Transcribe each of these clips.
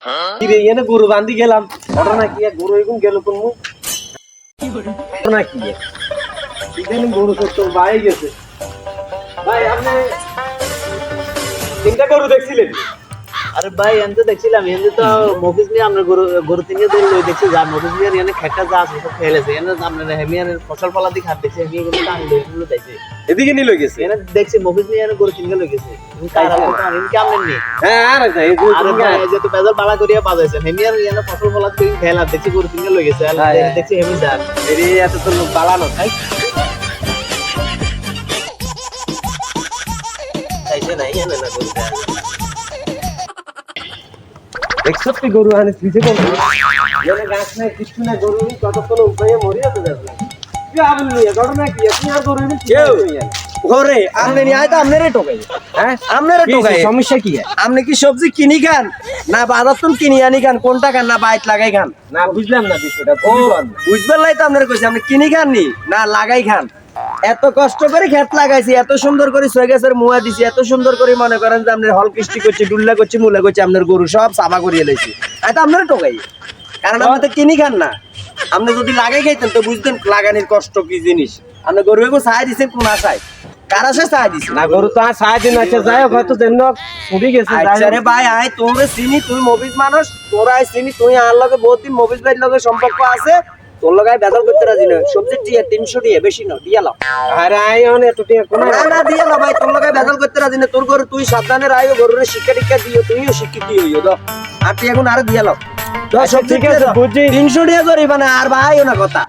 কি রে এনে গরু বান্ধি গেলাম ঘটনা কি গরু এরকম গেল কোন ঘটনা কি ইদানিং গরু তো বাইরে গেছে ভাই আপনি তিনটা গরু দেখছিলেন আরে ভাই এনতে দেখছিলাম এনতে তো মফিজ নিয়ে আমরা গরু তিনটে ধরে লই দেখছি যা মফিজ নিয়ে এনে খেটটা যা আছে সব খেলেছে এনে আমরা হেমিয়ানের ফসল ফলা দিকে হাত দেখছি হেমিয়া গুলো টান লই দেখছি এদিকে নিয়ে লই গেছে এনে দেখছি মফিজ নিয়ে এনে গরু তিনটে লই গেছে তুমি কার হাতে ইন কেমন নি হ্যাঁ আর এই আরে ভাই যে তো বেজাল বাড়া করিয়া বাজাইছে হেমিয়ার এনে ফসল ফলা দিকে খেলা দেখছি গরু তিনটে লই গেছে আর দেখছি হেমি যা এরি এত তো লোক বাড়ানো তাই চাইছে নাই এনে না গরু একষট্টি গরু আনে ফ্রিজে কোন এনে গাছ নাই কিছু না গরু কতক্ষণ উপায়ে মরে যেতে যাবে কি আবুল নিয়ে ঘটনা কি আপনি আর গরু এনে কেউ ঘরে আমনে নিয়ে আয় তো আমনেরে টোকাই হ্যাঁ আমনেরে টোকাই সমস্যা কি আমনে কি সবজি কিনি খান না বাজার তুন কিনি আনি খান কোনটা খান না বাইট লাগাই খান না বুঝলাম না বিষয়টা ও বুঝবার লাই তো আপনারা কইছি আপনি কিনি খান নি না লাগাই খান এত কষ্ট করে ক্ষেত লাগাইছি এত সুন্দর করে ছয় গাছের মুয়া দিছি এত সুন্দর করে মনে করেন যে আপনার হল কৃষ্টি করছি ডুল্লা করছি মুলা করছি আপনার গরু সব সাফা করিয়ে লাইছি তাই তো আপনারা টোকাই কারণ আপনি তো কিনি খান না আপনি যদি লাগাই খাইতেন তো বুঝতেন লাগানির কষ্ট কি জিনিস আপনি গরু এগো সাহায্য দিচ্ছেন কোন আশায় কার আশায় সাহায্য দিচ্ছেন না গরু তো আর সারাদিন আছে যাই হোক হয়তো যেন ছুটি গেছে আচ্ছা রে ভাই আয় তোমরা চিনি তুই মফিজ মানুষ তোরা আয় চিনি তুই আর লগে বহুত দিন মফিজ ভাইয়ের লগে সম্পর্ক আছে তোর লগে বেদল করতে রাজি না সবজি টিয়া 300 টিয়া বেশি না দিয়া লাও আরে আই অনে এত টিয়া কোন না না দিয়া লাও ভাই তোর লগে বেদল করতে রাজি না তোর গরু তুই সাবধানে রাইও গরুরে শিক্ষা টিক্ষা দিও তুইও শিক্ষিত হইও দাও আর টিয়া এখন আর দিয়া লাও তো আচ্ছা, সব ঠিক ঠিক আছে, আছে বুঝছি। 300 টিয়া জরিবা না আর ভাইও না কথা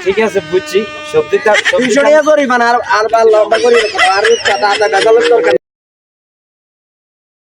ঠিক আছে বুঝছি সবজিটা 300 টিয়া জরিবা না আর লম্বা করি আর বেদলের দরকার